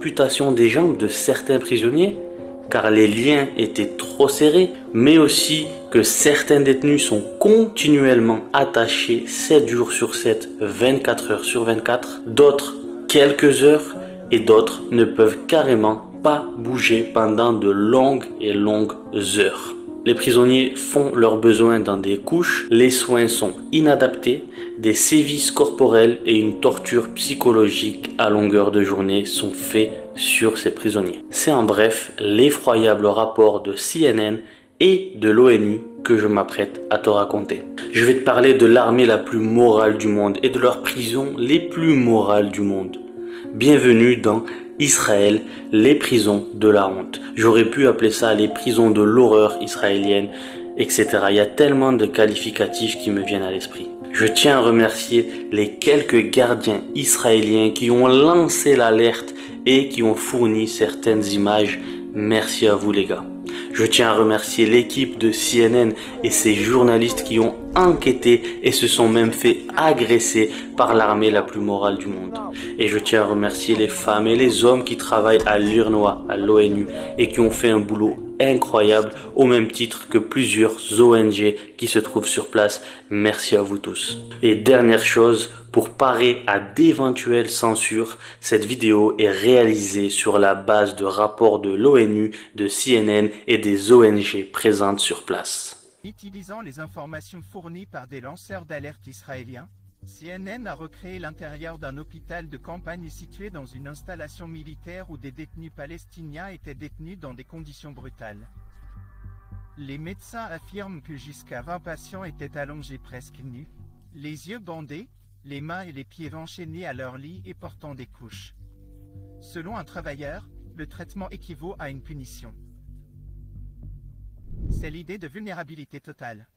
amputation des jambes de certains prisonniers, car les liens étaient trop serrés, mais aussi que certains détenus sont continuellement attachés 7 jours sur 7, 24 heures sur 24, d'autres quelques heures et d'autres ne peuvent carrément pas bouger pendant de longues et longues heures. Les prisonniers font leurs besoins dans des couches, les soins sont inadaptés, des sévices corporels et une torture psychologique à longueur de journée sont faits sur ces prisonniers. C'est en bref l'effroyable rapport de CNN et de l'ONU que je m'apprête à te raconter. Je vais te parler de l'armée la plus morale du monde et de leurs prisons les plus morales du monde. Bienvenue dans Israël, les prisons de la honte. J'aurais pu appeler ça les prisons de l'horreur israélienne, etc. Il y a tellement de qualificatifs qui me viennent à l'esprit. Je tiens à remercier les quelques gardiens israéliens qui ont lancé l'alerte et qui ont fourni certaines images. Merci à vous les gars. Je tiens à remercier l'équipe de CNN et ses journalistes qui ont enquêté et se sont même fait agresser par l'armée la plus morale du monde. Et je tiens à remercier les femmes et les hommes qui travaillent à l'UNRWA, à l'ONU, et qui ont fait un boulot incroyable au même titre que plusieurs ONG qui se trouvent sur place. Merci à vous tous. Et dernière chose, pour parer à d'éventuelles censures, cette vidéo est réalisée sur la base de rapports de l'ONU, de CNN et des ONG présentes sur place. Utilisant les informations fournies par des lanceurs d'alerte israéliens, CNN a recréé l'intérieur d'un hôpital de campagne situé dans une installation militaire où des détenus palestiniens étaient détenus dans des conditions brutales. Les médecins affirment que jusqu'à 20 patients étaient allongés presque nus, les yeux bandés, les mains et les pieds enchaînés à leur lit et portant des couches. Selon un travailleur, le traitement équivaut à une punition. C'est l'idée de vulnérabilité totale.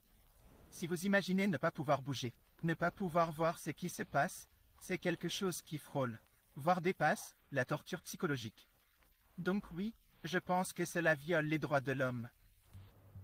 Si vous imaginez ne pas pouvoir bouger, ne pas pouvoir voir ce qui se passe, c'est quelque chose qui frôle, voire dépasse, la torture psychologique. Donc oui, je pense que cela viole les droits de l'homme.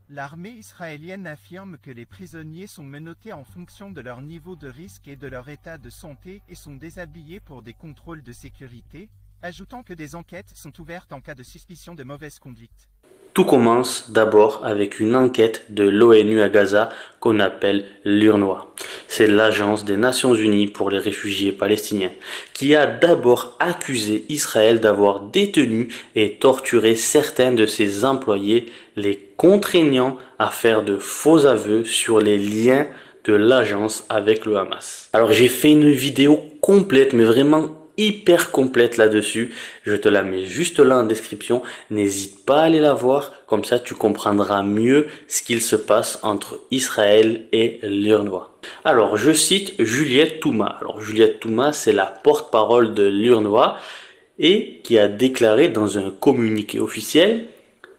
L'armée israélienne affirme que les prisonniers sont menottés en fonction de leur niveau de risque et de leur état de santé et sont déshabillés pour des contrôles de sécurité, ajoutant que des enquêtes sont ouvertes en cas de suspicion de mauvaise conduite. Tout commence d'abord avec une enquête de l'ONU à Gaza qu'on appelle l'UNRWA. C'est l'Agence des Nations Unies pour les réfugiés palestiniens qui a d'abord accusé Israël d'avoir détenu et torturé certains de ses employés, les contraignant à faire de faux aveux sur les liens de l'agence avec le Hamas. Alors j'ai fait une vidéo complète, mais vraiment hyper complète là-dessus. Je te la mets juste là en description. N'hésite pas à aller la voir. Comme ça, tu comprendras mieux ce qu'il se passe entre Israël et l'UNRWA. Alors, je cite Juliette Touma. Alors, Juliette Touma, c'est la porte-parole de l'UNRWA et qui a déclaré dans un communiqué officiel: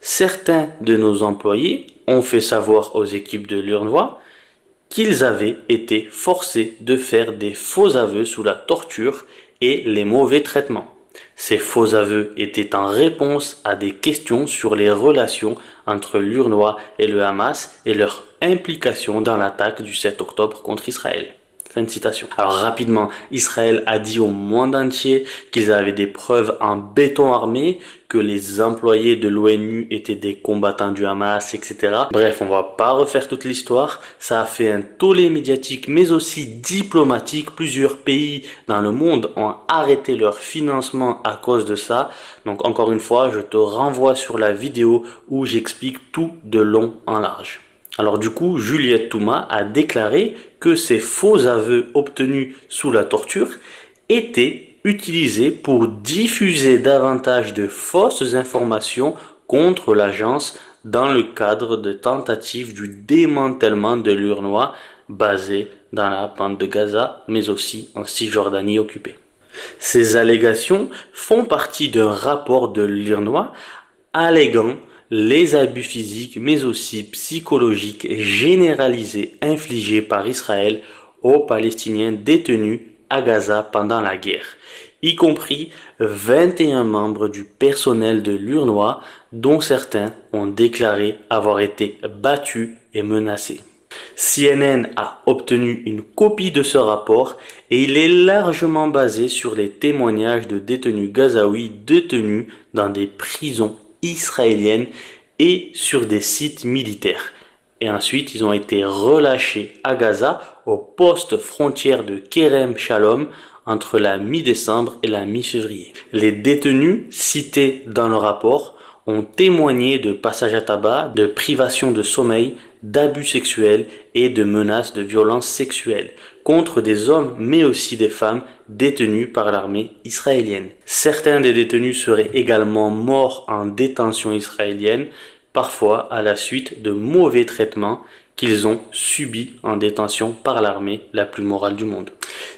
certains de nos employés ont fait savoir aux équipes de l'UNRWA qu'ils avaient été forcés de faire des faux aveux sous la torture et les mauvais traitements. Ces faux aveux étaient en réponse à des questions sur les relations entre l'UNRWA et le Hamas et leur implication dans l'attaque du 7 octobre contre Israël. Fin de citation. Alors rapidement, Israël a dit au monde entier qu'ils avaient des preuves en béton armé, que les employés de l'ONU étaient des combattants du Hamas, etc. Bref, on va pas refaire toute l'histoire. Ça a fait un tollé médiatique, mais aussi diplomatique. Plusieurs pays dans le monde ont arrêté leur financement à cause de ça. Donc encore une fois, je te renvoie sur la vidéo où j'explique tout de long en large. Alors du coup, Juliette Touma a déclaré que ces faux aveux obtenus sous la torture étaient utilisés pour diffuser davantage de fausses informations contre l'agence dans le cadre de tentatives du démantèlement de l'UNRWA basée dans la bande de Gaza, mais aussi en Cisjordanie occupée. Ces allégations font partie d'un rapport de l'UNRWA alléguant les abus physiques mais aussi psychologiques généralisés infligés par Israël aux Palestiniens détenus à Gaza pendant la guerre, y compris 21 membres du personnel de l'UNRWA dont certains ont déclaré avoir été battus et menacés. CNN a obtenu une copie de ce rapport et il est largement basé sur les témoignages de détenus gazaouis détenus dans des prisons israéliennes et sur des sites militaires. Et ensuite, ils ont été relâchés à Gaza au poste frontière de Kerem Shalom entre la mi-décembre et la mi-février. Les détenus cités dans le rapport ont témoigné de passage à tabac, de privation de sommeil, d'abus sexuels et de menaces de violences sexuelles contre des hommes mais aussi des femmes détenus par l'armée israélienne. Certains des détenus seraient également morts en détention israélienne, parfois à la suite de mauvais traitements qu'ils ont subis en détention par l'armée la plus morale du monde.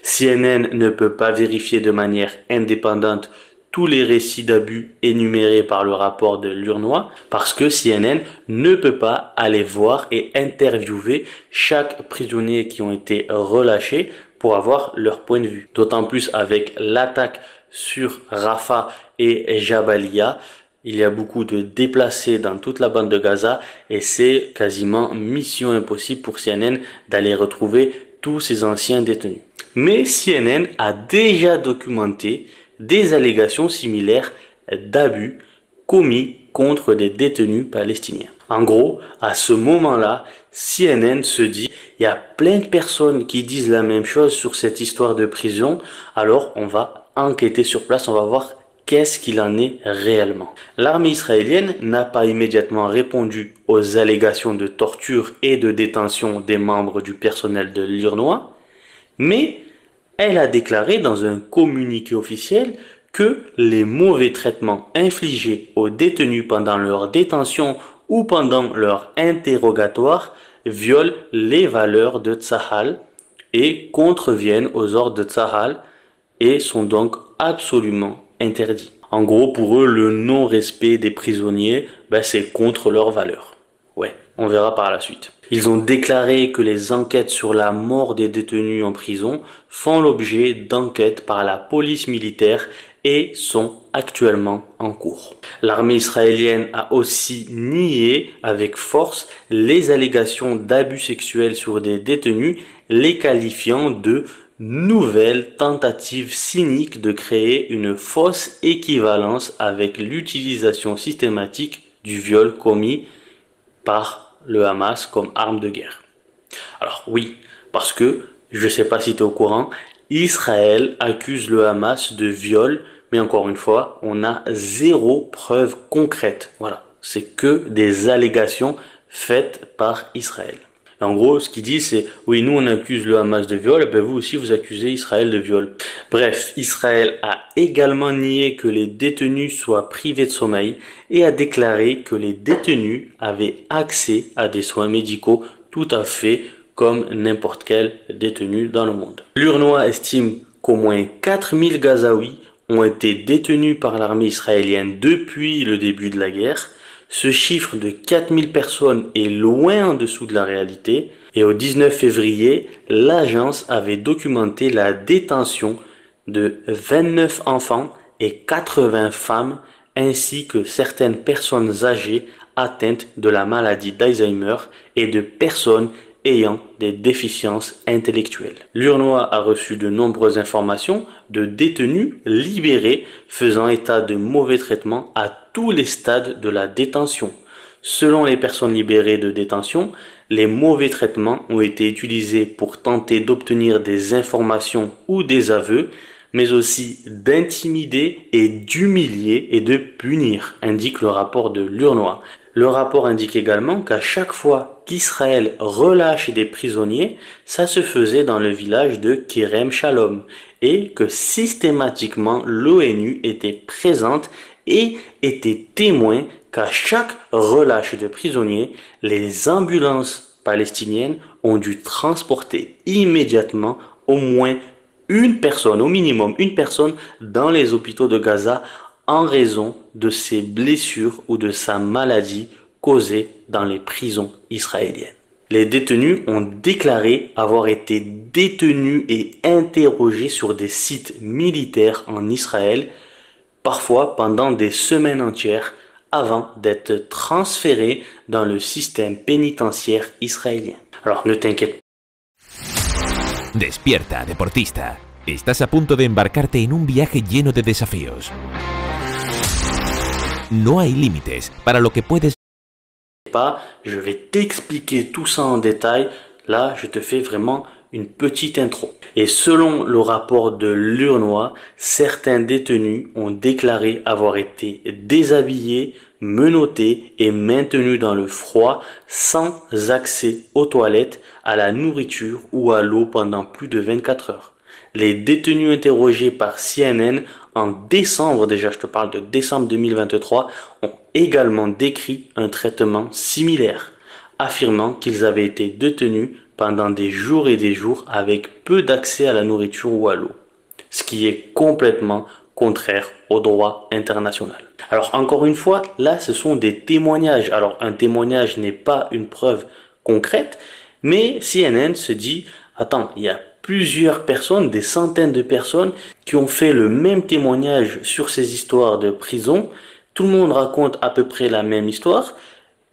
CNN ne peut pas vérifier de manière indépendante tous les récits d'abus énumérés par le rapport de Lurnois parce que CNN ne peut pas aller voir et interviewer chaque prisonnier qui ont été relâchés pour avoir leur point de vue. D'autant plus avec l'attaque sur Rafah et Jabalia, il y a beaucoup de déplacés dans toute la bande de Gaza et c'est quasiment mission impossible pour CNN d'aller retrouver tous ces anciens détenus. Mais CNN a déjà documenté des allégations similaires d'abus commis contre des détenus palestiniens. En gros, à ce moment-là, CNN se dit, il y a plein de personnes qui disent la même chose sur cette histoire de prison, alors on va enquêter sur place, on va voir qu'est-ce qu'il en est réellement. L'armée israélienne n'a pas immédiatement répondu aux allégations de torture et de détention des membres du personnel de l'UNRWA, mais elle a déclaré dans un communiqué officiel que les mauvais traitements infligés aux détenus pendant leur détention ou pendant leur interrogatoire violent les valeurs de Tsahal et contreviennent aux ordres de Tsahal et sont donc absolument interdits. En gros, pour eux, le non-respect des prisonniers, c'est contre leurs valeurs. Ouais, on verra par la suite. Ils ont déclaré que les enquêtes sur la mort des détenus en prison font l'objet d'enquêtes par la police militaire et sont actuellement en cours. L'armée israélienne a aussi nié avec force les allégations d'abus sexuels sur des détenus, les qualifiant de nouvelles tentatives cyniques de créer une fausse équivalence avec l'utilisation systématique du viol commis par le Hamas comme arme de guerre. Alors oui, parce que, je ne sais pas si tu es au courant, Israël accuse le Hamas de viol, mais encore une fois, on a zéro preuve concrète. Voilà, c'est que des allégations faites par Israël. En gros, ce qu'il dit, c'est oui, nous on accuse le Hamas de viol, et vous aussi vous accusez Israël de viol. Bref, Israël a également nié que les détenus soient privés de sommeil et a déclaré que les détenus avaient accès à des soins médicaux tout à fait comme n'importe quel détenu dans le monde. L'UNRWA estime qu'au moins 4000 Gazaouis ont été détenus par l'armée israélienne depuis le début de la guerre. Ce chiffre de 4000 personnes est loin en dessous de la réalité et au 19 février, l'agence avait documenté la détention de 29 enfants et 80 femmes ainsi que certaines personnes âgées atteintes de la maladie d'Alzheimer et de personnes ayant des déficiences intellectuelles. L'UNRWA a reçu de nombreuses informations de détenus libérés faisant état de mauvais traitements à tous les stades de la détention. Selon les personnes libérées de détention, les mauvais traitements ont été utilisés pour tenter d'obtenir des informations ou des aveux, mais aussi d'intimider et d'humilier et de punir, indique le rapport de l'UNRWA. Le rapport indique également qu'à chaque fois qu'Israël relâche des prisonniers, ça se faisait dans le village de Kerem Shalom et que systématiquement l'ONU était présente et était témoin qu'à chaque relâche de prisonniers, les ambulances palestiniennes ont dû transporter immédiatement au moins une personne, au minimum une personne dans les hôpitaux de Gaza en raison de ses blessures ou de sa maladie causée dans les prisons israéliennes. Les détenus ont déclaré avoir été détenus et interrogés sur des sites militaires en Israël, parfois pendant des semaines entières, avant d'être transférés dans le système pénitentiaire israélien. Alors ne t'inquiète Despierta, deportista. Estás a punto de embarcarte en un viaje lleno de desafíos. No hay límites para lo que puedes. pas, je vais t'expliquer tout ça en détail. Là, je te fais vraiment une petite intro. Et selon le rapport de l'URNOI, certains détenus ont déclaré avoir été déshabillés, menottés et maintenus dans le froid sans accès aux toilettes, à la nourriture ou à l'eau pendant plus de 24 heures. Les détenus interrogés par CNN en décembre, déjà je te parle de décembre 2023, ont également décrit un traitement similaire, affirmant qu'ils avaient été détenus pendant des jours et des jours avec peu d'accès à la nourriture ou à l'eau, ce qui est complètement contraire au droit international. Alors encore une fois, là ce sont des témoignages. Alors un témoignage n'est pas une preuve concrète, mais CNN se dit, attends, il y a plusieurs personnes, des centaines de personnes qui ont fait le même témoignage sur ces histoires de prison. Tout le monde raconte à peu près la même histoire.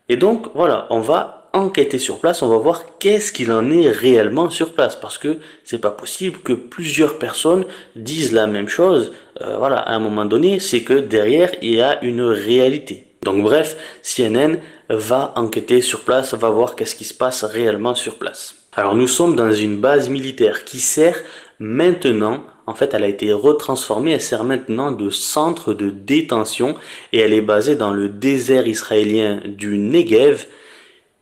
Et donc, voilà, on va enquêter sur place, on va voir qu'est-ce qu'il en est réellement sur place. Parce que c'est pas possible que plusieurs personnes disent la même chose. Voilà, à un moment donné, c'est que derrière, il y a une réalité. Donc bref, CNN va enquêter sur place, va voir qu'est-ce qui se passe réellement sur place. Alors nous sommes dans une base militaire qui sert maintenant, en fait elle a été retransformée, elle sert maintenant de centre de détention et elle est basée dans le désert israélien du Negev,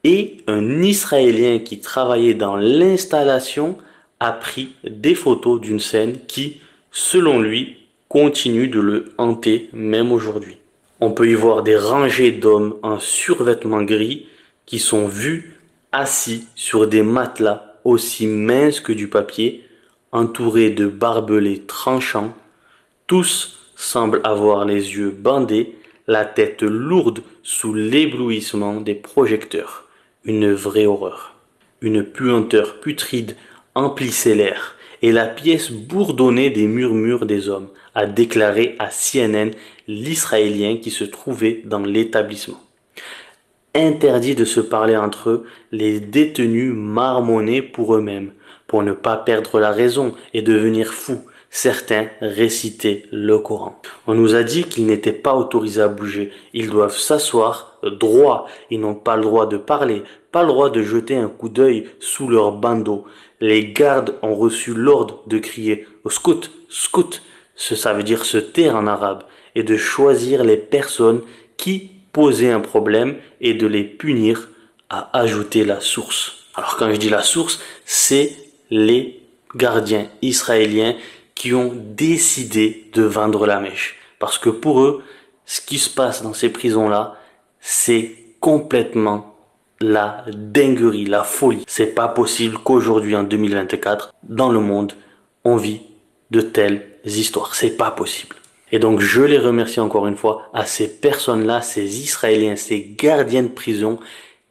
et un Israélien qui travaillait dans l'installation a pris des photos d'une scène qui, selon lui, continue de le hanter même aujourd'hui. On peut y voir des rangées d'hommes en survêtements gris qui sont vus assis sur des matelas aussi minces que du papier, entourés de barbelés tranchants. Tous semblent avoir les yeux bandés, la tête lourde sous l'éblouissement des projecteurs. Une vraie horreur. Une puanteur putride emplissait l'air, et la pièce bourdonnait des murmures des hommes, a déclaré à CNN l'Israélien qui se trouvait dans l'établissement. Interdit de se parler entre eux, les détenus marmonnaient pour eux-mêmes, pour ne pas perdre la raison et devenir fous. Certains récitaient le Coran. On nous a dit qu'ils n'étaient pas autorisés à bouger. Ils doivent s'asseoir droit. Ils n'ont pas le droit de parler, pas le droit de jeter un coup d'œil sous leur bandeau. Les gardes ont reçu l'ordre de crier au scout, scout. Ça veut dire se taire en arabe, et de choisir les personnes qui poser un problème et de les punir, à ajouter la source. Alors quand je dis la source, c'est les gardiens israéliens qui ont décidé de vendre la mèche. Parce que pour eux, ce qui se passe dans ces prisons-là, c'est complètement la dinguerie, la folie. C'est pas possible qu'aujourd'hui, en 2024, dans le monde, on vit de telles histoires. C'est pas possible. Et donc je les remercie encore une fois à ces personnes-là, ces Israéliens, ces gardiens de prison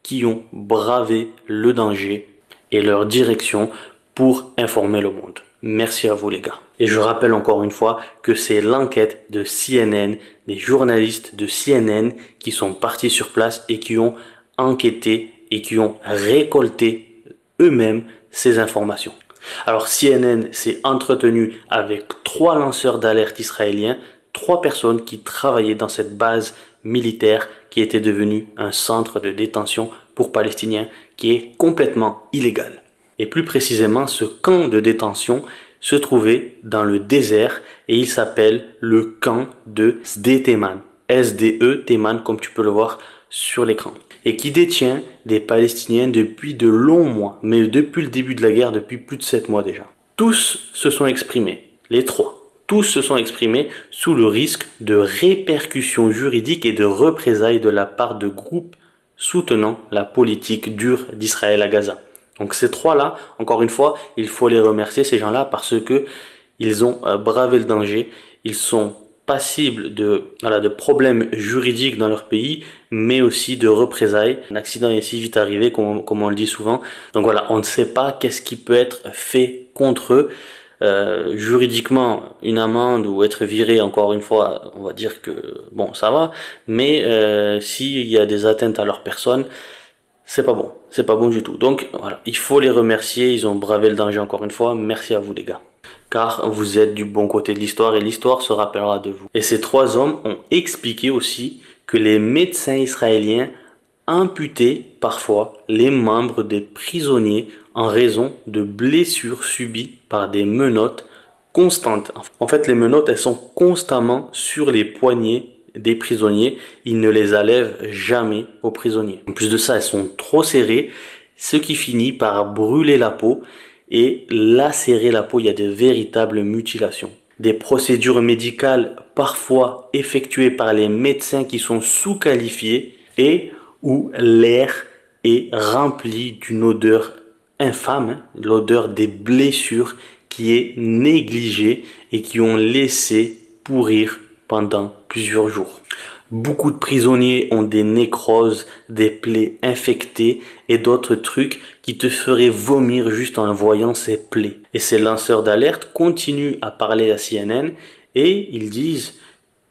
qui ont bravé le danger et leur direction pour informer le monde. Merci à vous les gars. Et je rappelle encore une fois que c'est l'enquête de CNN, des journalistes de CNN qui sont partis sur place et qui ont enquêté et qui ont récolté eux-mêmes ces informations. Alors CNN s'est entretenu avec 3 lanceurs d'alerte israéliens, 3 personnes qui travaillaient dans cette base militaire qui était devenue un centre de détention pour Palestiniens qui est complètement illégal. Et plus précisément, ce camp de détention se trouvait dans le désert et il s'appelle le camp de Sde Teiman, SDE Teiman comme tu peux le voir sur l'écran, et qui détient des Palestiniens depuis de longs mois, mais depuis le début de la guerre, depuis plus de 7 mois déjà. Tous se sont exprimés, les 3. Tous se sont exprimés sous le risque de répercussions juridiques et de représailles de la part de groupes soutenant la politique dure d'Israël à Gaza. Donc ces 3-là, encore une fois, il faut les remercier, ces gens-là, parce que ils ont bravé le danger, ils sont passibles de problèmes juridiques dans leur pays, mais aussi de représailles. Un accident est si vite arrivé, comme on le dit souvent. Donc voilà, on ne sait pas qu'est-ce qui peut être fait contre eux. Juridiquement, une amende ou être viré, encore une fois, on va dire que bon, ça va. Mais s'il y a des atteintes à leur personne, C'est pas bon. C'est pas bon du tout. Donc voilà, il faut les remercier. Ils ont bravé le danger encore une fois. Merci à vous les gars. Car vous êtes du bon côté de l'histoire et l'histoire se rappellera de vous. Et ces trois hommes ont expliqué aussi que les médecins israéliens amputaient parfois les membres des prisonniers en raison de blessures subies par des menottes constantes. En fait, les menottes, elles sont constamment sur les poignets des prisonniers. Ils ne les enlèvent jamais aux prisonniers. En plus de ça, elles sont trop serrées, ce qui finit par brûler la peau et lacérer la peau. Il y a de véritables mutilations. Des procédures médicales parfois effectuées par les médecins qui sont sous-qualifiés et où l'air est rempli d'une odeur infâme, l'odeur des blessures qui est négligée et qui ont laissé pourrir pendant plusieurs jours. Beaucoup de prisonniers ont des nécroses, des plaies infectées et d'autres trucs qui te feraient vomir juste en voyant ces plaies. Et ces lanceurs d'alerte continuent à parler à CNN et ils disent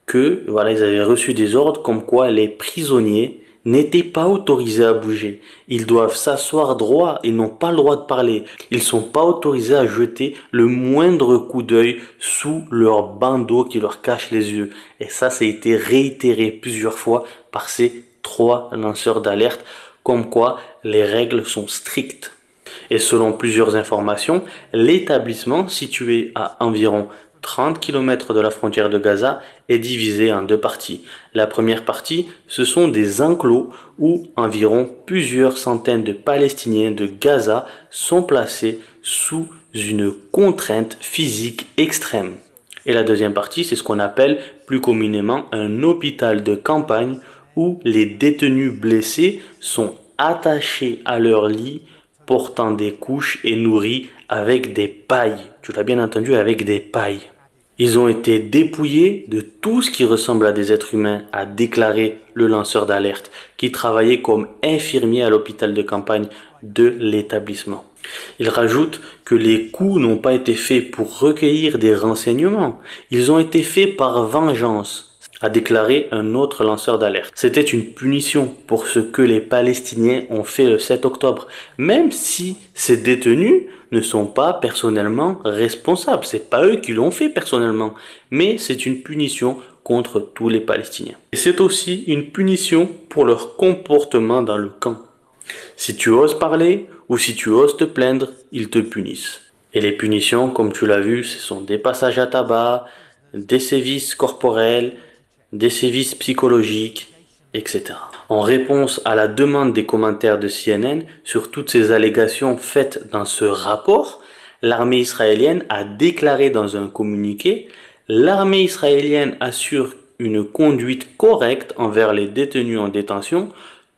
que voilà, ils avaient reçu des ordres comme quoi les prisonniers n'étaient pas autorisés à bouger. Ils doivent s'asseoir droit, ils n'ont pas le droit de parler. Ils sont pas autorisés à jeter le moindre coup d'œil sous leur bandeau qui leur cache les yeux. Et ça a été réitéré plusieurs fois par ces trois lanceurs d'alerte, comme quoi les règles sont strictes. Et selon plusieurs informations, l'établissement, situé à environ 30 km de la frontière de Gaza, est divisé en deux parties. La première partie, ce sont des enclos où environ plusieurs centaines de Palestiniens de Gaza sont placés sous une contrainte physique extrême. Et la deuxième partie, c'est ce qu'on appelle plus communément un hôpital de campagne où les détenus blessés sont attachés à leur lit, portant des couches et nourris avec des pailles. Tu l'as bien entendu, avec des pailles. Ils ont été dépouillés de tout ce qui ressemble à des êtres humains, a déclaré le lanceur d'alerte, qui travaillait comme infirmier à l'hôpital de campagne de l'établissement. Il rajoute que les coups n'ont pas été faits pour recueillir des renseignements, ils ont été faits par vengeance, a déclaré un autre lanceur d'alerte. C'était une punition pour ce que les Palestiniens ont fait le 7 octobre, même si ces détenus ne sont pas personnellement responsables. C'est pas eux qui l'ont fait personnellement, mais c'est une punition contre tous les Palestiniens. Et c'est aussi une punition pour leur comportement dans le camp. Si tu oses parler ou si tu oses te plaindre, ils te punissent. Et les punitions, comme tu l'as vu, ce sont des passages à tabac, des sévices corporels, des sévices psychologiques, etc. En réponse à la demande des commentaires de CNN sur toutes ces allégations faites dans ce rapport, l'armée israélienne a déclaré dans un communiqué: l'armée israélienne assure une conduite correcte envers les détenus en détention.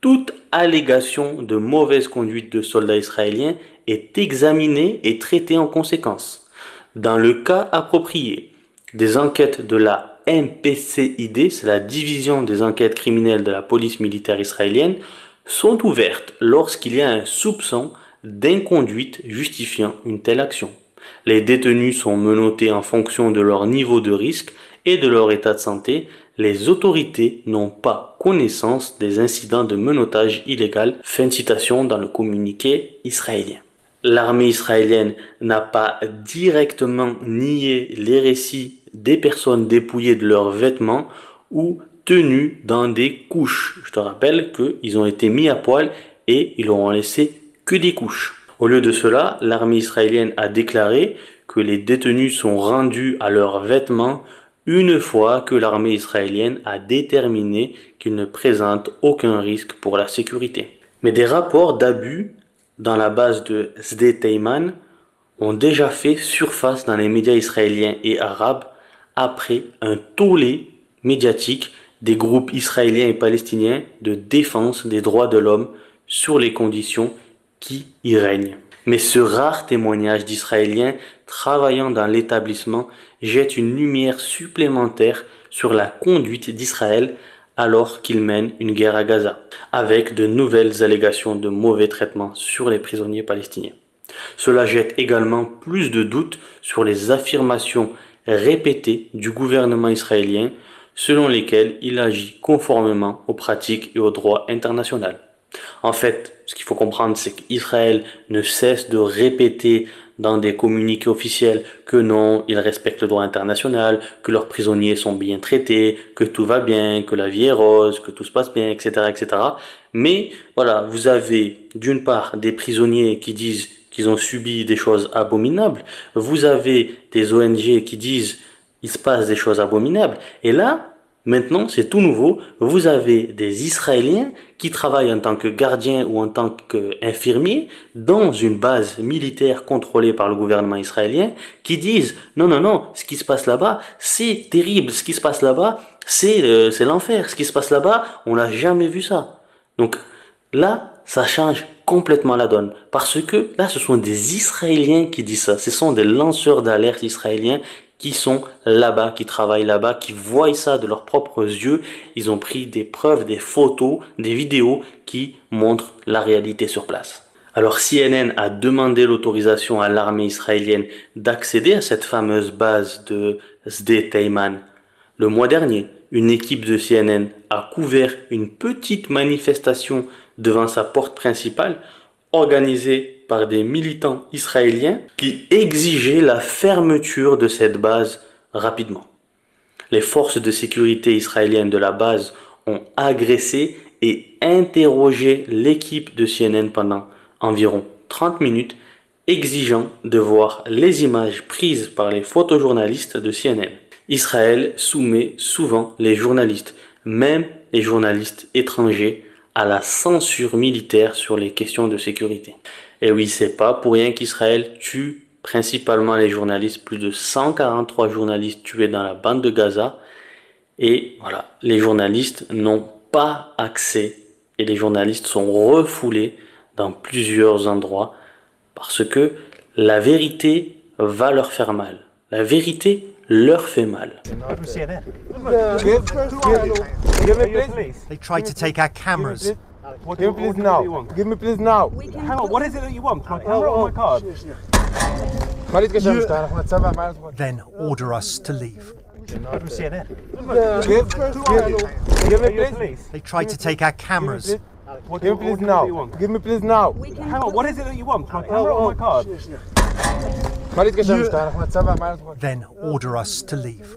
Toute allégation de mauvaise conduite de soldats israéliens est examinée et traitée en conséquence. Dans le cas approprié, des enquêtes de la MPCID, c'est la division des enquêtes criminelles de la police militaire israélienne, sont ouvertes lorsqu'il y a un soupçon d'inconduite justifiant une telle action. Les détenus sont menottés en fonction de leur niveau de risque et de leur état de santé. Les autorités n'ont pas connaissance des incidents de menottage illégal. Fin de citation dans le communiqué israélien. L'armée israélienne n'a pas directement nié les récits des personnes dépouillées de leurs vêtements ou tenues dans des couches. Je te rappelle qu'ils ont été mis à poil et ils n'auront laissé que des couches. Au lieu de cela, l'armée israélienne a déclaré que les détenus sont rendus à leurs vêtements une fois que l'armée israélienne a déterminé qu'ils ne présentent aucun risque pour la sécurité. Mais des rapports d'abus dans la base de Sde Teiman ont déjà fait surface dans les médias israéliens et arabes après un tollé médiatique des groupes israéliens et palestiniens de défense des droits de l'homme sur les conditions qui y règnent. Mais ce rare témoignage d'Israéliens travaillant dans l'établissement jette une lumière supplémentaire sur la conduite d'Israël alors qu'il mène une guerre à Gaza, avec de nouvelles allégations de mauvais traitements sur les prisonniers palestiniens. Cela jette également plus de doutes sur les affirmations répétées du gouvernement israélien selon lesquelles il agit conformément aux pratiques et au droit international. En fait, ce qu'il faut comprendre, c'est qu'Israël ne cesse de répéter dans des communiqués officiels que non, ils respectent le droit international, que leurs prisonniers sont bien traités, que tout va bien, que la vie est rose, que tout se passe bien, etc., etc. Mais voilà, vous avez d'une part des prisonniers qui disent qu'ils ont subi des choses abominables, vous avez des ONG qui disent il se passe des choses abominables, et là, maintenant, c'est tout nouveau, vous avez des Israéliens qui travaillent en tant que gardiens ou en tant qu'infirmiers dans une base militaire contrôlée par le gouvernement israélien qui disent non, non, non, ce qui se passe là-bas, c'est terrible, ce qui se passe là-bas, c'est l'enfer, ce qui se passe là-bas, on n'a jamais vu ça. Donc là, ça change complètement la donne parce que là, ce sont des Israéliens qui disent ça, ce sont des lanceurs d'alerte israéliens qui sont là-bas, qui travaillent là-bas, qui voient ça de leurs propres yeux. Ils ont pris des preuves, des photos, des vidéos qui montrent la réalité sur place. Alors CNN a demandé l'autorisation à l'armée israélienne d'accéder à cette fameuse base de Sde Teiman. Le mois dernier, une équipe de CNN a couvert une petite manifestation devant sa porte principale organisée par des militants israéliens qui exigeaient la fermeture de cette base rapidement. Les forces de sécurité israéliennes de la base ont agressé et interrogé l'équipe de CNN pendant environ 30 minutes, exigeant de voir les images prises par les photojournalistes de CNN. Israël soumet souvent les journalistes, même les journalistes étrangers, à la censure militaire sur les questions de sécurité. Et oui, c'est pas pour rien qu'Israël tue principalement les journalistes, plus de 143 journalistes tués dans la bande de Gaza. Et voilà, les journalistes n'ont pas accès et les journalistes sont refoulés dans plusieurs endroits parce que la vérité va leur faire mal. La vérité leur fait mal. They tried to take our cameras. Give me please now. Give me please now. Hang on, what is it that you want? My camera or my card? Then order us to leave. Give me please. They tried to take our cameras. Give me please now. Give me please now. Hang on, what is it that you want? My camera or my card? Then order us to leave.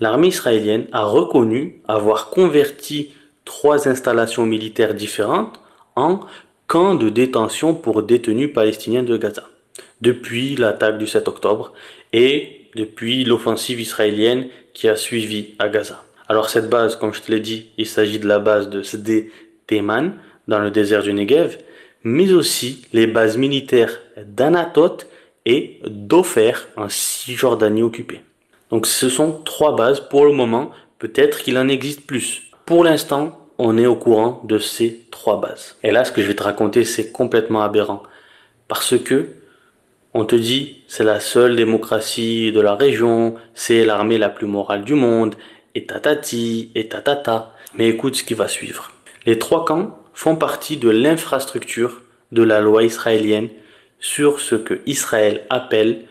L'armée israélienne a reconnu avoir converti 3 installations militaires différentes en camps de détention pour détenus palestiniens de Gaza, depuis l'attaque du 7 octobre et depuis l'offensive israélienne qui a suivi à Gaza. Alors cette base, comme je te l'ai dit, il s'agit de la base de Sde Teiman, dans le désert du Negev, mais aussi les bases militaires d'Anatot et d'Ofer en Cisjordanie occupée. Donc ce sont 3 bases pour le moment, peut-être qu'il en existe plus. Pour l'instant, on est au courant de ces 3 bases. Et là, ce que je vais te raconter, c'est complètement aberrant. Parce que on te dit, c'est la seule démocratie de la région, c'est l'armée la plus morale du monde, et tatati, et tatata. Mais écoute ce qui va suivre. Les 3 camps font partie de l'infrastructure de la loi israélienne sur ce que Israël appelle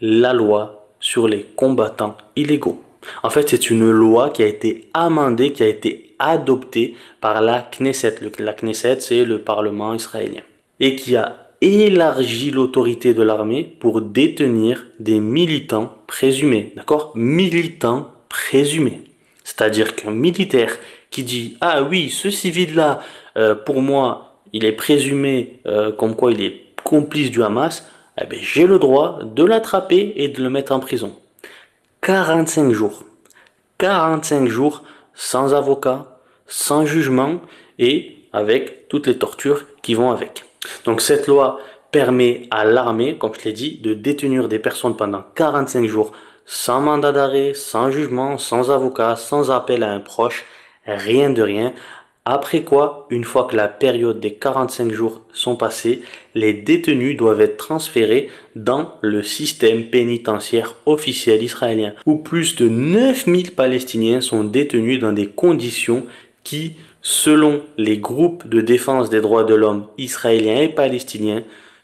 la loi sur les combattants illégaux. En fait, c'est une loi qui a été amendée, qui a été adoptée par la Knesset. La Knesset, c'est le Parlement israélien. Et qui a élargi l'autorité de l'armée pour détenir des militants présumés. D'accord? Militants présumés. C'est-à-dire qu'un militaire qui dit « Ah oui, ce civil-là, pour moi, il est présumé comme quoi il est complice du Hamas, eh bien, j'ai le droit de l'attraper et de le mettre en prison. » 45 jours. 45 jours sans avocat, sans jugement et avec toutes les tortures qui vont avec. Donc cette loi permet à l'armée, comme je l'ai dit, de détenir des personnes pendant 45 jours sans mandat d'arrêt, sans jugement, sans avocat, sans appel à un proche, rien de rien. Après quoi, une fois que la période des 45 jours sont passés, les détenus doivent être transférés dans le système pénitentiaire officiel israélien, où plus de 9000 Palestiniens sont détenus dans des conditions qui, selon les groupes de défense des droits de l'homme israéliens et palestiniens,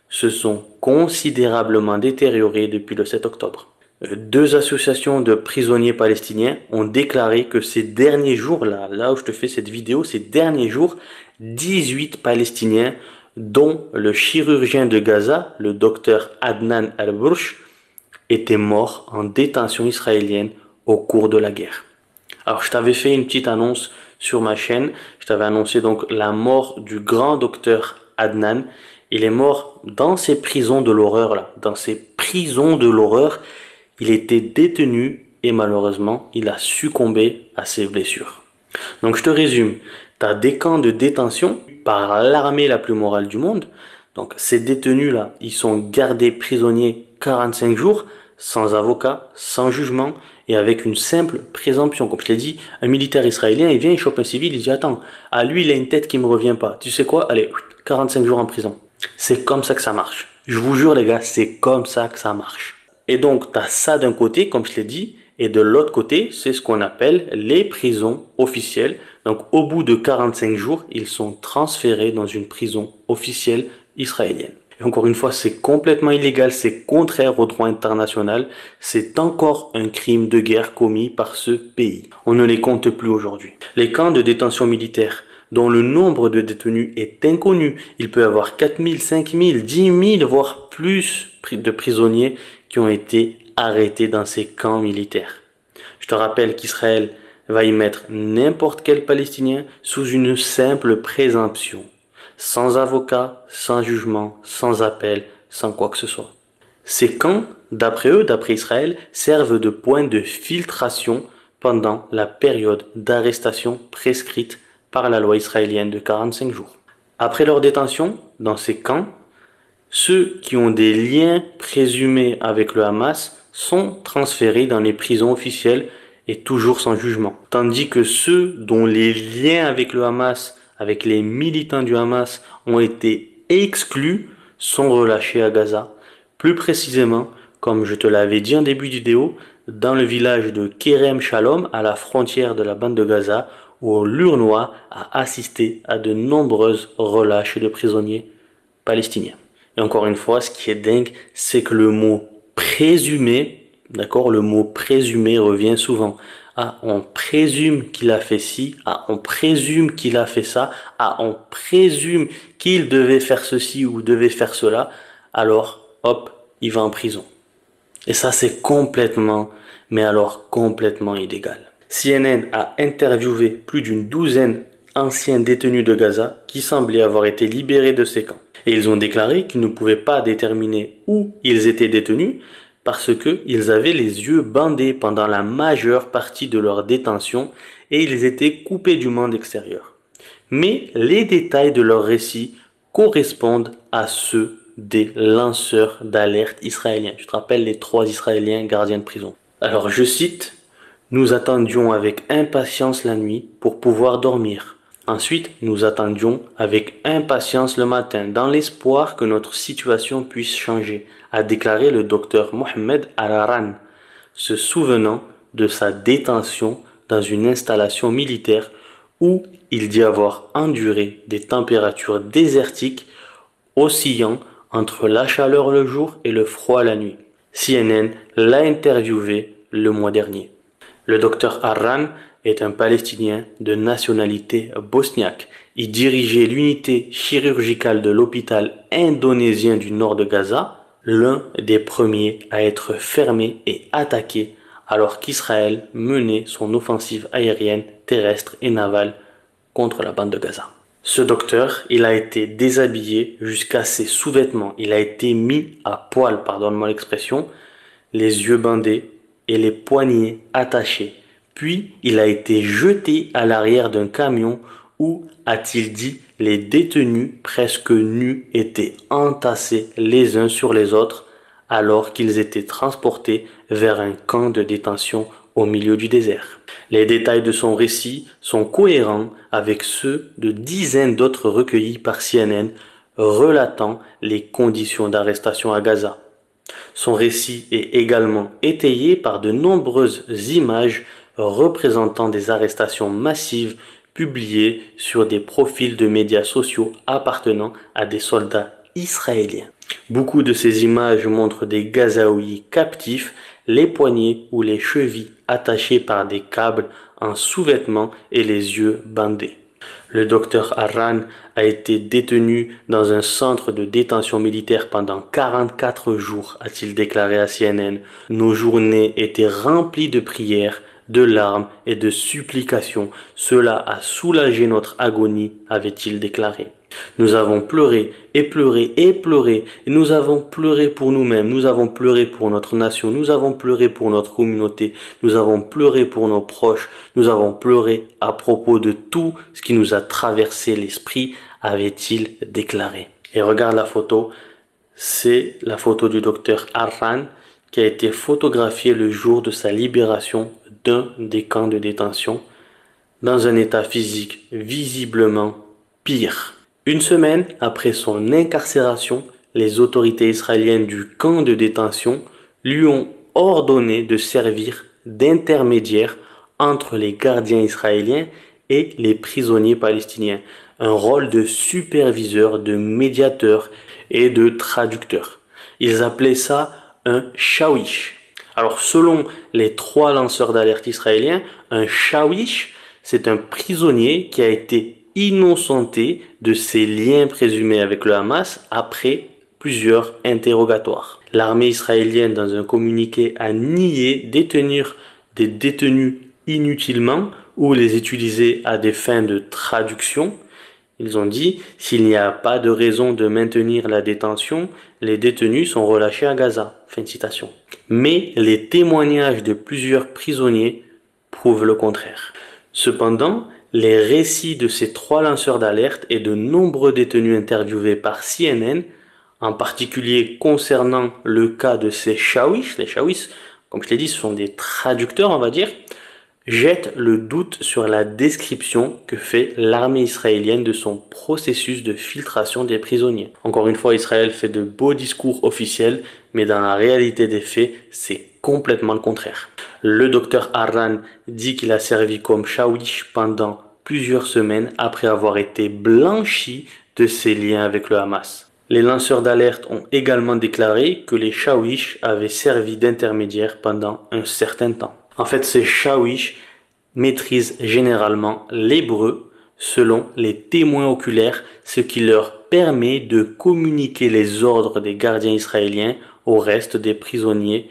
se sont considérablement détériorées depuis le 7 octobre. Deux associations de prisonniers palestiniens ont déclaré que ces derniers jours, là où je te fais cette vidéo, ces derniers jours, 18 Palestiniens, dont le chirurgien de Gaza, le docteur Adnan Al-Bursh, étaient morts en détention israélienne au cours de la guerre. Alors, je t'avais fait une petite annonce sur ma chaîne. Je t'avais annoncé donc la mort du grand docteur Adnan. Il est mort dans ces prisons de l'horreur là. Dans ces prisons de l'horreur, il était détenu et malheureusement, il a succombé à ses blessures. Donc, je te résume. Tu as des camps de détention par l'armée la plus morale du monde. Donc, ces détenus là, ils sont gardés prisonniers 45 jours, sans avocat, sans jugement et avec une simple présomption. Comme je l'ai dit, un militaire israélien, il vient, il chope un civil, il dit attends, à lui il a une tête qui me revient pas. Tu sais quoi? Allez, 45 jours en prison. C'est comme ça que ça marche. Je vous jure les gars, c'est comme ça que ça marche. Et donc tu as ça d'un côté, comme je l'ai dit, et de l'autre côté, c'est ce qu'on appelle les prisons officielles. Donc au bout de 45 jours, ils sont transférés dans une prison officielle israélienne. Et encore une fois, c'est complètement illégal, c'est contraire au droit international, c'est encore un crime de guerre commis par ce pays. On ne les compte plus aujourd'hui. Les camps de détention militaire, dont le nombre de détenus est inconnu, il peut y avoir 4000, 5000, 10 000, voire plus de prisonniers qui ont été arrêtés dans ces camps militaires. Je te rappelle qu'Israël va y mettre n'importe quel Palestinien sous une simple présomption. Sans avocat, sans jugement, sans appel, sans quoi que ce soit. Ces camps, d'après eux, d'après Israël, servent de point de filtration pendant la période d'arrestation prescrite par la loi israélienne de 45 jours. Après leur détention, dans ces camps, ceux qui ont des liens présumés avec le Hamas sont transférés dans les prisons officielles et toujours sans jugement. Tandis que ceux dont les liens avec le Hamas, avec les militants du Hamas, ont été exclus, sont relâchés à Gaza. Plus précisément, comme je te l'avais dit en début de vidéo, dans le village de Kerem Shalom, à la frontière de la bande de Gaza, où l'UNRWA a assisté à de nombreuses relâches de prisonniers palestiniens. Et encore une fois, ce qui est dingue, c'est que le mot présumé, d'accord, le mot présumé revient souvent. Ah, on présume qu'il a fait ci. Ah, on présume qu'il a fait ça. Ah, on présume qu'il devait faire ceci ou devait faire cela. Alors, hop, il va en prison. Et ça, c'est complètement, mais alors complètement illégal. CNN a interviewé plus d'une douzaine d'anciens détenus de Gaza qui semblaient avoir été libérés de ces camps. Et ils ont déclaré qu'ils ne pouvaient pas déterminer où ils étaient détenus parce qu'ils avaient les yeux bandés pendant la majeure partie de leur détention et ils étaient coupés du monde extérieur. Mais les détails de leur récit correspondent à ceux des lanceurs d'alerte israéliens. Tu te rappelles les 3 Israéliens gardiens de prison. Alors je cite, « Nous attendions avec impatience la nuit pour pouvoir dormir. Ensuite, nous attendions avec impatience le matin, dans l'espoir que notre situation puisse changer, a déclaré le docteur Mohamed Al-Aran, se souvenant de sa détention dans une installation militaire où il dit avoir enduré des températures désertiques oscillant entre la chaleur le jour et le froid la nuit. CNN l'a interviewé le mois dernier. Le docteur Al-Aran est un Palestinien de nationalité bosniaque. Il dirigeait l'unité chirurgicale de l'hôpital indonésien du nord de Gaza, l'un des premiers à être fermé et attaqué alors qu'Israël menait son offensive aérienne, terrestre et navale contre la bande de Gaza. Ce docteur, il a été déshabillé jusqu'à ses sous-vêtements. Il a été mis à poil, pardonne-moi l'expression, les yeux bandés et les poignets attachés. Puis, il a été jeté à l'arrière d'un camion où, a-t-il dit, les détenus presque nus étaient entassés les uns sur les autres alors qu'ils étaient transportés vers un camp de détention au milieu du désert. Les détails de son récit sont cohérents avec ceux de dizaines d'autres recueillis par CNN relatant les conditions d'arrestation à Gaza. Son récit est également étayé par de nombreuses images représentant des arrestations massives publiées sur des profils de médias sociaux appartenant à des soldats israéliens. Beaucoup de ces images montrent des Gazaouis captifs les poignets ou les chevilles attachées par des câbles en sous-vêtements et les yeux bandés. Le docteur Harran a été détenu dans un centre de détention militaire pendant 44 jours, a-t-il déclaré à CNN. Nos journées étaient remplies de prières, de larmes et de supplications. Cela a soulagé notre agonie, avait-il déclaré. Nous avons pleuré et pleuré et pleuré. Et nous avons pleuré pour nous-mêmes, nous avons pleuré pour notre nation, nous avons pleuré pour notre communauté, nous avons pleuré pour nos proches, nous avons pleuré à propos de tout ce qui nous a traversé l'esprit, avait-il déclaré. Et regarde la photo, c'est la photo du docteur Harran qui a été photographiée le jour de sa libération d'un des camps de détention dans un état physique visiblement pire. Une semaine après son incarcération, les autorités israéliennes du camp de détention lui ont ordonné de servir d'intermédiaire entre les gardiens israéliens et les prisonniers palestiniens, un rôle de superviseur, de médiateur et de traducteur. Ils appelaient ça un shawish. Alors selon les 3 lanceurs d'alerte israéliens, un shawish, c'est un prisonnier qui a été innocenté de ses liens présumés avec le Hamas après plusieurs interrogatoires. L'armée israélienne, dans un communiqué, a nié détenir des détenus inutilement ou les utiliser à des fins de traduction. Ils ont dit, s'il n'y a pas de raison de maintenir la détention, les détenus sont relâchés à Gaza. Fin de citation. Mais les témoignages de plusieurs prisonniers prouvent le contraire. Cependant, les récits de ces 3 lanceurs d'alerte et de nombreux détenus interviewés par CNN, en particulier concernant le cas de ces shawish, les shawish, comme je l'ai dit, ce sont des traducteurs, on va dire, jettent le doute sur la description que fait l'armée israélienne de son processus de filtration des prisonniers. Encore une fois, Israël fait de beaux discours officiels, mais dans la réalité des faits, c'est complètement le contraire. Le docteur Harran dit qu'il a servi comme shawish pendant plusieurs semaines après avoir été blanchi de ses liens avec le Hamas. Les lanceurs d'alerte ont également déclaré que les shawish avaient servi d'intermédiaire pendant un certain temps. En fait, ces shawish maîtrisent généralement l'hébreu selon les témoins oculaires, ce qui leur permet de communiquer les ordres des gardiens israéliens au reste des prisonniers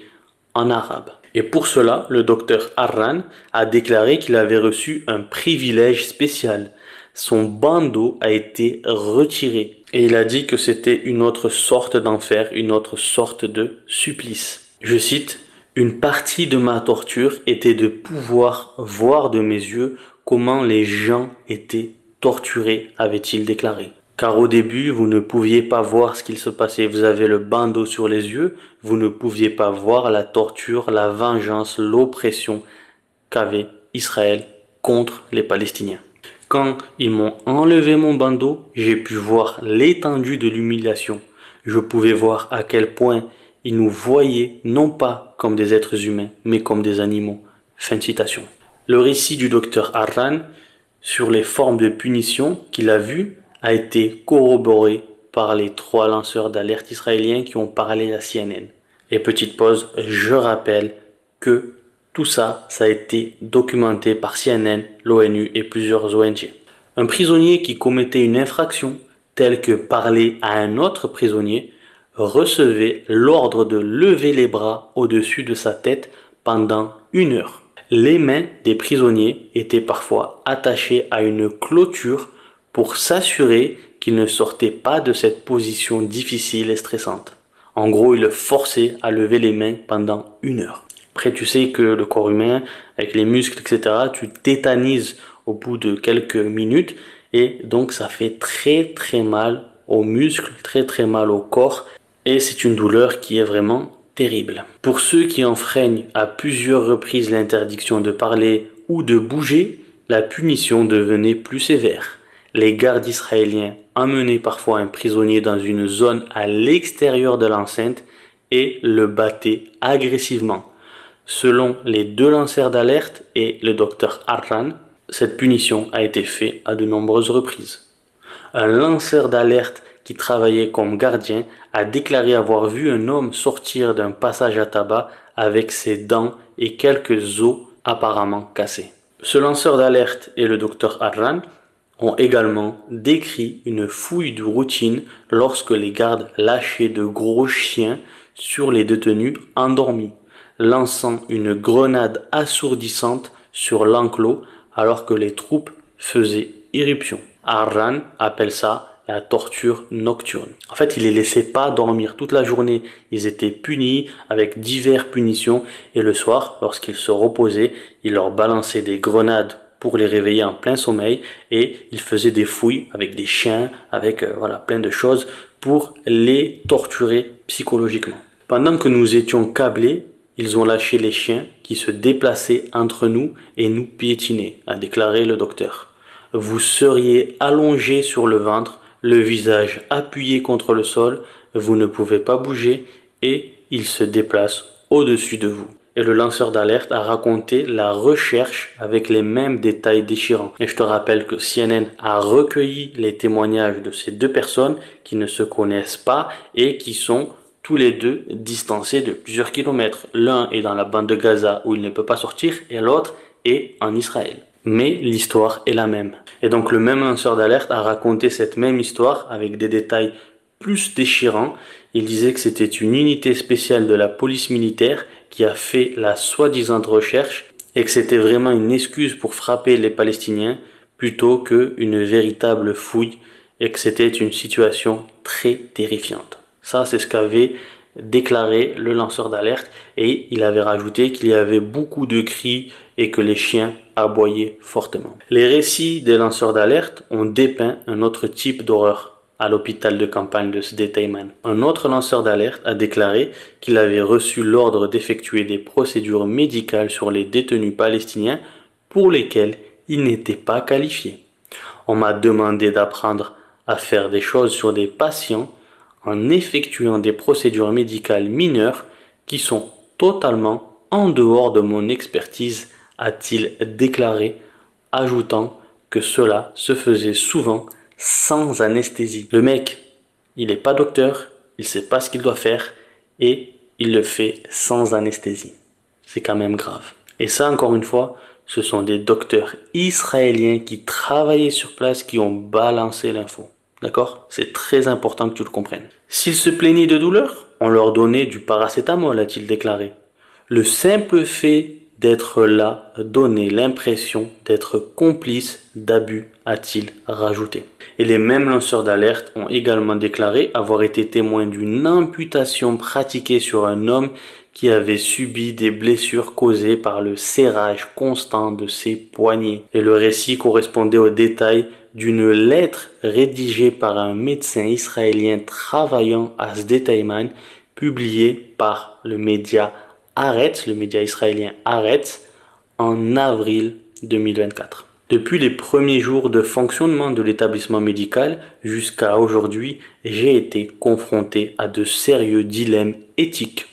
en arabe. Et pour cela, le docteur Harran a déclaré qu'il avait reçu un privilège spécial. Son bandeau a été retiré et il a dit que c'était une autre sorte d'enfer, une autre sorte de supplice. Je cite, « Une partie de ma torture était de pouvoir voir de mes yeux comment les gens étaient torturés, avait-il déclaré. Car au début, vous ne pouviez pas voir ce qu'il se passait. Vous avez le bandeau sur les yeux, vous ne pouviez pas voir la torture, la vengeance, l'oppression qu'avait Israël contre les Palestiniens. Quand ils m'ont enlevé mon bandeau, j'ai pu voir l'étendue de l'humiliation. Je pouvais voir à quel point ils nous voyaient non pas comme des êtres humains, mais comme des animaux. » Fin de citation. Le récit du docteur Harran sur les formes de punition qu'il a vues a été corroboré par les 3 lanceurs d'alerte israéliens qui ont parlé à CNN. Et petite pause, je rappelle que tout ça, ça a été documenté par CNN, l'ONU et plusieurs ONG. Un prisonnier qui commettait une infraction, telle que parler à un autre prisonnier, recevait l'ordre de lever les bras au-dessus de sa tête pendant 1 heure. Les mains des prisonniers étaient parfois attachées à une clôture pour s'assurer qu'il ne sortait pas de cette position difficile et stressante. En gros, il le forçait à lever les mains pendant 1 heure. Après, tu sais que le corps humain, avec les muscles, etc., tu tétanises au bout de quelques minutes et donc ça fait très très mal aux muscles, très très mal au corps et c'est une douleur qui est vraiment terrible. Pour ceux qui enfreignent à plusieurs reprises l'interdiction de parler ou de bouger, la punition devenait plus sévère. Les gardes israéliens emmenaient parfois un prisonnier dans une zone à l'extérieur de l'enceinte et le battaient agressivement. Selon les 2 lanceurs d'alerte et le docteur Harran, cette punition a été faite à de nombreuses reprises. Un lanceur d'alerte qui travaillait comme gardien a déclaré avoir vu un homme sortir d'un passage à tabac avec ses dents et quelques os apparemment cassés. Ce lanceur d'alerte et le docteur Arran ont également décrit une fouille de routine lorsque les gardes lâchaient de gros chiens sur les détenus endormis, lançant une grenade assourdissante sur l'enclos alors que les troupes faisaient irruption. Arran appelle ça la torture nocturne. En fait, il les laissait pas dormir toute la journée. Ils étaient punis avec diverses punitions et le soir, lorsqu'ils se reposaient, il leur balançait des grenades pour les réveiller en plein sommeil et il faisait des fouilles avec des chiens, avec plein de choses pour les torturer psychologiquement. Pendant que nous étions câblés, ils ont lâché les chiens qui se déplaçaient entre nous et nous piétinaient, a déclaré le docteur. Vous seriez allongé sur le ventre, le visage appuyé contre le sol, vous ne pouvez pas bouger et ils se déplacent au-dessus de vous. Et le lanceur d'alerte a raconté la recherche avec les mêmes détails déchirants. Et je te rappelle que CNN a recueilli les témoignages de ces deux personnes qui ne se connaissent pas et qui sont tous les deux distancés de plusieurs kilomètres. L'un est dans la bande de Gaza où il ne peut pas sortir et l'autre est en Israël. Mais l'histoire est la même. Et donc le même lanceur d'alerte a raconté cette même histoire avec des détails plus déchirants. Il disait que c'était une unité spéciale de la police militaire qui a fait la soi-disant recherche et que c'était vraiment une excuse pour frapper les Palestiniens plutôt qu'une véritable fouille et que c'était une situation très terrifiante. Ça, c'est ce qu'avait déclaré le lanceur d'alerte et il avait rajouté qu'il y avait beaucoup de cris et que les chiens aboyaient fortement. Les récits des lanceurs d'alerte ont dépeint un autre type d'horreur à l'hôpital de campagne de Sde Teiman. Un autre lanceur d'alerte a déclaré qu'il avait reçu l'ordre d'effectuer des procédures médicales sur les détenus palestiniens pour lesquels il n'était pas qualifié. On m'a demandé d'apprendre à faire des choses sur des patients en effectuant des procédures médicales mineures qui sont totalement en dehors de mon expertise, a-t-il déclaré, ajoutant que cela se faisait souvent sans anesthésie. Le mec, il n'est pas docteur, il sait pas ce qu'il doit faire et il le fait sans anesthésie. C'est quand même grave. Et ça, encore une fois, ce sont des docteurs israéliens qui travaillaient sur place qui ont balancé l'info. D'accord? C'est très important que tu le comprennes. S'ils se plaignaient de douleur, on leur donnait du paracétamol, a-t-il déclaré. Le simple fait d'être là donnait l'impression d'être complice d'abus, a-t-il rajouté. Et les mêmes lanceurs d'alerte ont également déclaré avoir été témoins d'une amputation pratiquée sur un homme qui avait subi des blessures causées par le serrage constant de ses poignets. Et le récit correspondait aux détails d'une lettre rédigée par un médecin israélien travaillant à Sde Teiman, publiée par le média Haaretz, le média israélien Haaretz, en avril 2024. Depuis les premiers jours de fonctionnement de l'établissement médical jusqu'à aujourd'hui, j'ai été confronté à de sérieux dilemmes éthiques,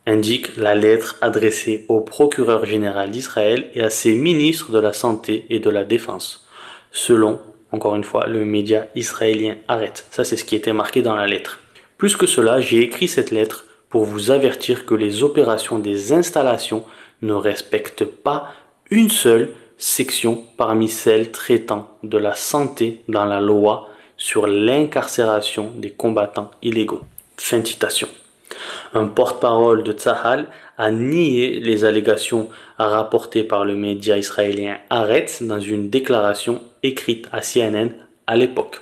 indique la lettre adressée au procureur général d'Israël et à ses ministres de la Santé et de la Défense, selon, encore une fois, le média israélien Haaretz. Ça, c'est ce qui était marqué dans la lettre. Plus que cela, j'ai écrit cette lettre pour vous avertir que les opérations des installations ne respectent pas une seule section parmi celles traitant de la santé dans la loi sur l'incarcération des combattants illégaux. Fin de citation. Un porte-parole de Tzahal a nié les allégations rapportées par le média israélien Haaretz dans une déclaration écrite à CNN à l'époque,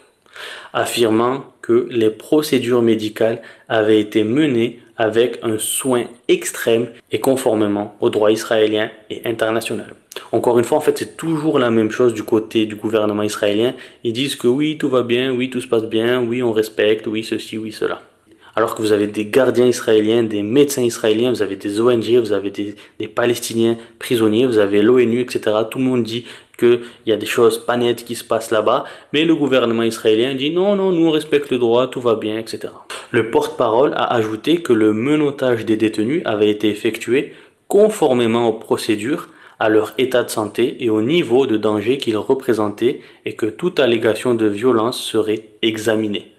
affirmant que les procédures médicales avaient été menées avec un soin extrême et conformément au droit israélien et international. Encore une fois, en fait, c'est toujours la même chose du côté du gouvernement israélien. Ils disent que oui, tout va bien, oui, tout se passe bien, oui, on respecte, oui, ceci, oui, cela. Alors que vous avez des gardiens israéliens, des médecins israéliens, vous avez des ONG, vous avez des Palestiniens prisonniers, vous avez l'ONU, etc. Tout le monde dit qu'il y a des choses pas nettes qui se passent là-bas, mais le gouvernement israélien dit non, non, nous on respecte le droit, tout va bien, etc. Le porte-parole a ajouté que le menottage des détenus avait été effectué conformément aux procédures, à leur état de santé et au niveau de danger qu'ils représentaient et que toute allégation de violence serait examinée.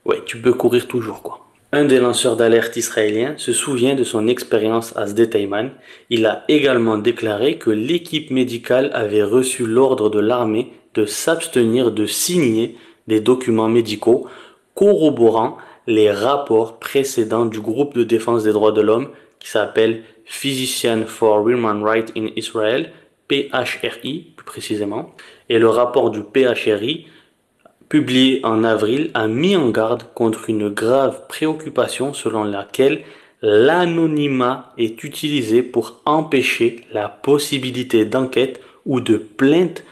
Ouais, tu peux courir toujours, quoi. Un des lanceurs d'alerte israéliens se souvient de son expérience à Sde Taïman. Il a également déclaré que l'équipe médicale avait reçu l'ordre de l'armée de s'abstenir de signer des documents médicaux corroborant les rapports précédents du groupe de défense des droits de l'homme qui s'appelle Physicians for Human Rights in Israel, PHRI plus précisément. Et le rapport du PHRI publié en avril, a mis en garde contre une grave préoccupation selon laquelle l'anonymat est utilisé pour empêcher la possibilité d'enquête ou de plainte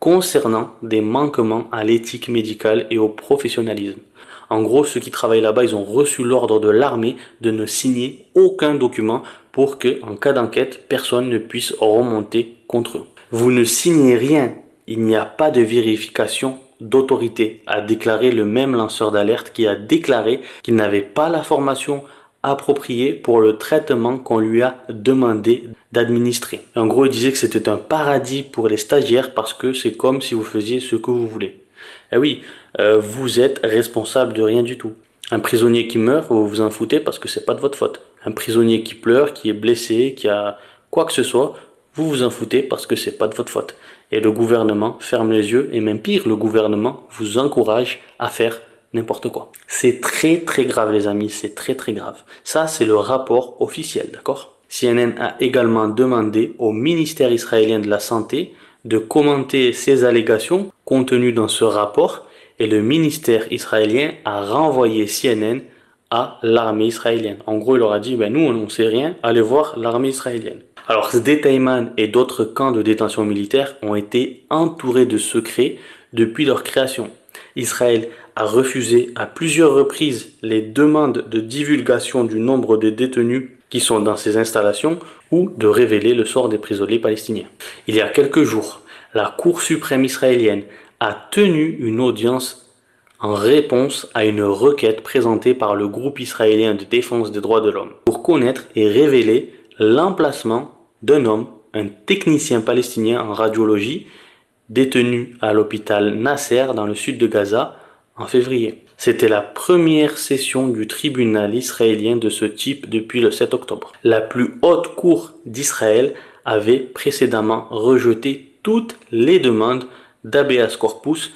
concernant des manquements à l'éthique médicale et au professionnalisme. En gros, ceux qui travaillent là-bas, ils ont reçu l'ordre de l'armée de ne signer aucun document pour que, en cas d'enquête, personne ne puisse remonter contre eux. Vous ne signez rien, il n'y a pas de vérification d'autorité, a déclaré le même lanceur d'alerte qui a déclaré qu'il n'avait pas la formation appropriée pour le traitement qu'on lui a demandé d'administrer. En gros, il disait que c'était un paradis pour les stagiaires parce que c'est comme si vous faisiez ce que vous voulez. Eh oui, vous êtes responsable de rien du tout. Un prisonnier qui meurt, vous vous en foutez parce que c'est pas de votre faute. Un prisonnier qui pleure, qui est blessé, qui a quoi que ce soit, vous vous en foutez parce que c'est pas de votre faute. Et le gouvernement ferme les yeux, et même pire, le gouvernement vous encourage à faire n'importe quoi. C'est très très grave les amis, c'est très très grave. Ça c'est le rapport officiel, d'accord? CNN a également demandé au ministère israélien de la Santé de commenter ces allégations contenues dans ce rapport, et le ministère israélien a renvoyé CNN à l'armée israélienne. En gros, il leur a dit, nous on ne sait rien, allez voir l'armée israélienne. Alors, Sde Taïman et d'autres camps de détention militaire ont été entourés de secrets depuis leur création. Israël a refusé à plusieurs reprises les demandes de divulgation du nombre de détenus qui sont dans ces installations ou de révéler le sort des prisonniers palestiniens. Il y a quelques jours, la Cour suprême israélienne a tenu une audience en réponse à une requête présentée par le groupe israélien de défense des droits de l'homme pour connaître et révéler l'emplacement d'un homme, un technicien palestinien en radiologie, détenu à l'hôpital Nasser dans le sud de Gaza en février. C'était la première session du tribunal israélien de ce type depuis le 7 octobre. La plus haute cour d'Israël avait précédemment rejeté toutes les demandes d'habeas corpus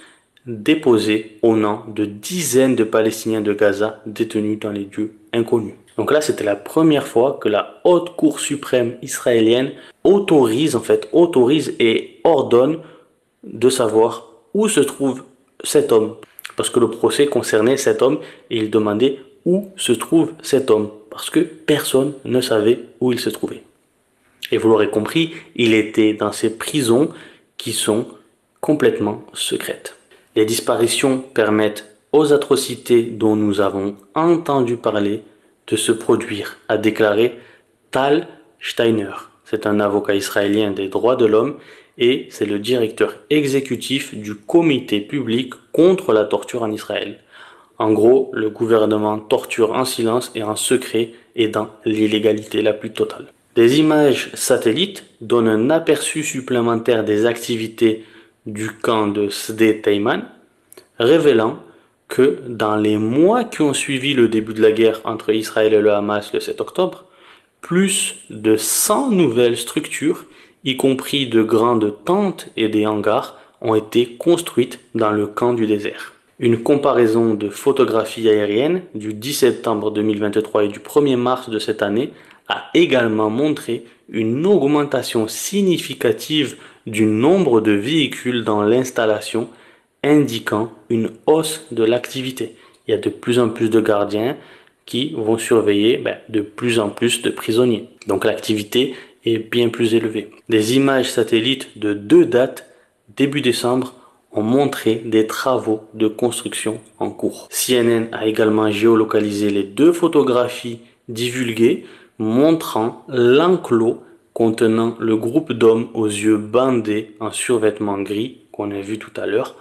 déposées au nom de dizaines de Palestiniens de Gaza détenus dans les lieux inconnus. Donc là, c'était la première fois que la haute cour suprême israélienne autorise et ordonne de savoir où se trouve cet homme. Parce que le procès concernait cet homme et il demandait où se trouve cet homme. Parce que personne ne savait où il se trouvait. Et vous l'aurez compris, il était dans ces prisons qui sont complètement secrètes. Les disparitions permettent aux atrocités dont nous avons entendu parler de se produire, a déclaré Tal Steiner. C'est un avocat israélien des droits de l'homme et c'est le directeur exécutif du comité public contre la torture en Israël. En gros, le gouvernement torture en silence et en secret et dans l'illégalité la plus totale. Des images satellites donnent un aperçu supplémentaire des activités du camp de Sde Taïman, révélant que dans les mois qui ont suivi le début de la guerre entre Israël et le Hamas le 7 octobre, plus de 100 nouvelles structures, y compris de grandes tentes et des hangars, ont été construites dans le camp du désert. Une comparaison de photographies aériennes du 10 septembre 2023 et du 1er mars de cette année a également montré une augmentation significative du nombre de véhicules dans l'installation, indiquant une hausse de l'activité. Il y a de plus en plus de gardiens qui vont surveiller de plus en plus de prisonniers. Donc l'activité est bien plus élevée. Des images satellites de 2 dates, début décembre, ont montré des travaux de construction en cours. CNN a également géolocalisé les 2 photographies divulguées montrant l'enclos contenant le groupe d'hommes aux yeux bandés en survêtement gris qu'on a vu tout à l'heure.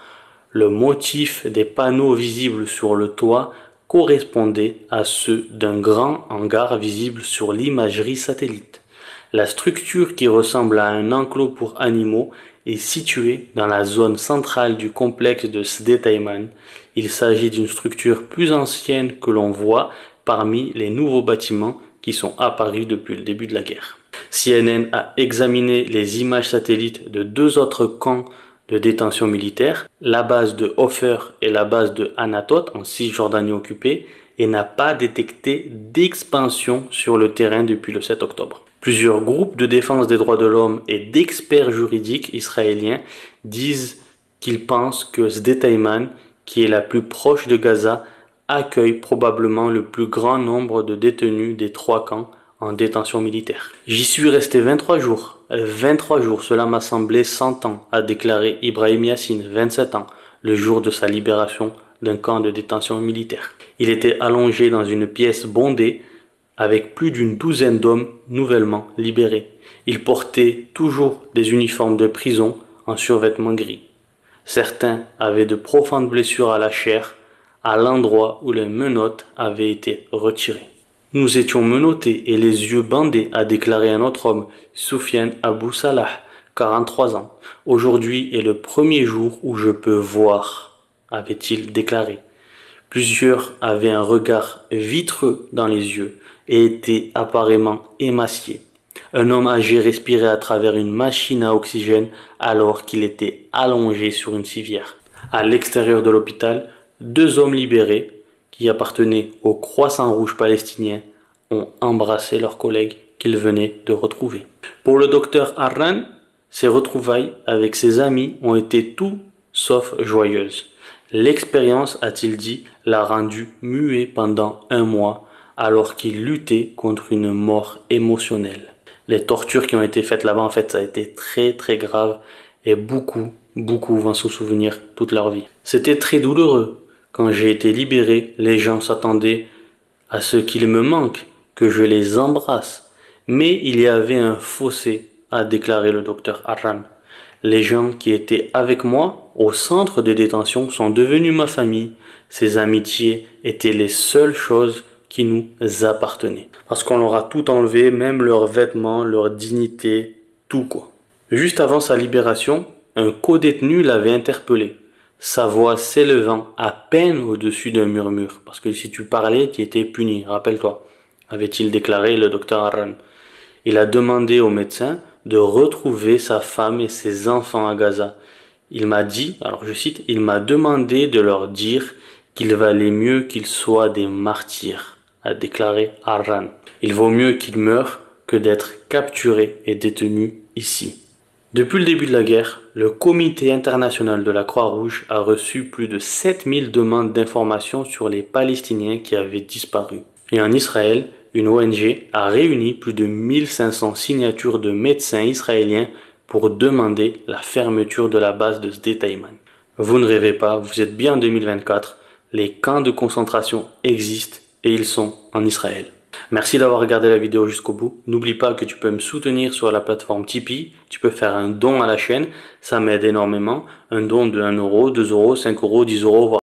Le motif des panneaux visibles sur le toit correspondait à ceux d'un grand hangar visible sur l'imagerie satellite. La structure qui ressemble à un enclos pour animaux est située dans la zone centrale du complexe de Sde Taïman. Il s'agit d'une structure plus ancienne que l'on voit parmi les nouveaux bâtiments qui sont apparus depuis le début de la guerre. CNN a examiné les images satellites de 2 autres camps de détention militaire, la base de Ofer et la base de Anatot en Cisjordanie occupée, et n'a pas détecté d'expansion sur le terrain depuis le 7 octobre. Plusieurs groupes de défense des droits de l'homme et d'experts juridiques israéliens disent qu'ils pensent que Sde Taïman, qui est la plus proche de Gaza, accueille probablement le plus grand nombre de détenus des 3 camps en détention militaire. J'y suis resté 23 jours. 23 jours, cela m'a semblé 100 ans, a déclaré Ibrahim Yassine, 27 ans, le jour de sa libération d'un camp de détention militaire. Il était allongé dans une pièce bondée avec plus d'une douzaine d'hommes nouvellement libérés. Il portait toujours des uniformes de prison en survêtement gris. Certains avaient de profondes blessures à la chair, à l'endroit où les menottes avaient été retirées. Nous étions menottés et les yeux bandés, a déclaré un autre homme, Soufiane Abou Salah, 43 ans. Aujourd'hui est le premier jour où je peux voir, avait-il déclaré. Plusieurs avaient un regard vitreux dans les yeux et étaient apparemment émaciés. Un homme âgé respirait à travers une machine à oxygène alors qu'il était allongé sur une civière. À l'extérieur de l'hôpital, 2 hommes libérés, qui appartenaient au Croissant Rouge palestinien, ont embrassé leurs collègues qu'ils venaient de retrouver. Pour le docteur Arran, ses retrouvailles avec ses amis ont été tout sauf joyeuses. L'expérience, a-t-il dit, l'a rendu muet pendant 1 mois alors qu'il luttait contre une mort émotionnelle. Les tortures qui ont été faites là-bas, en fait, ça a été très grave et beaucoup vont s'en souvenir toute leur vie. C'était très douloureux. Quand j'ai été libéré, les gens s'attendaient à ce qu'il me manque, que je les embrasse. Mais il y avait un fossé, a déclaré le docteur Arran. Les gens qui étaient avec moi au centre de détention sont devenus ma famille. Ces amitiés étaient les seules choses qui nous appartenaient. Parce qu'on leur a tout enlevé, même leurs vêtements, leur dignité, tout quoi. Juste avant sa libération, un codétenu l'avait interpellé. Sa voix s'élevant à peine au-dessus d'un murmure. Parce que si tu parlais, tu étais puni, rappelle-toi, avait-il déclaré le docteur Arran. Il a demandé au médecin de retrouver sa femme et ses enfants à Gaza. Il m'a dit, alors je cite, il m'a demandé de leur dire qu'il valait mieux qu'ils soient des martyrs, a déclaré Arran. Il vaut mieux qu'ils meurent que d'être capturés et détenus ici. Depuis le début de la guerre, le Comité international de la Croix-Rouge a reçu plus de 7000 demandes d'informations sur les Palestiniens qui avaient disparu. Et en Israël, une ONG a réuni plus de 1500 signatures de médecins israéliens pour demander la fermeture de la base de Sde Taïman. Vous ne rêvez pas, vous êtes bien en 2024, les camps de concentration existent et ils sont en Israël. Merci d'avoir regardé la vidéo jusqu'au bout. N'oublie pas que tu peux me soutenir sur la plateforme Tipeee. Tu peux faire un don à la chaîne, ça m'aide énormément. Un don de 1 euro, 2 euros, 5 euros, 10 euros, voire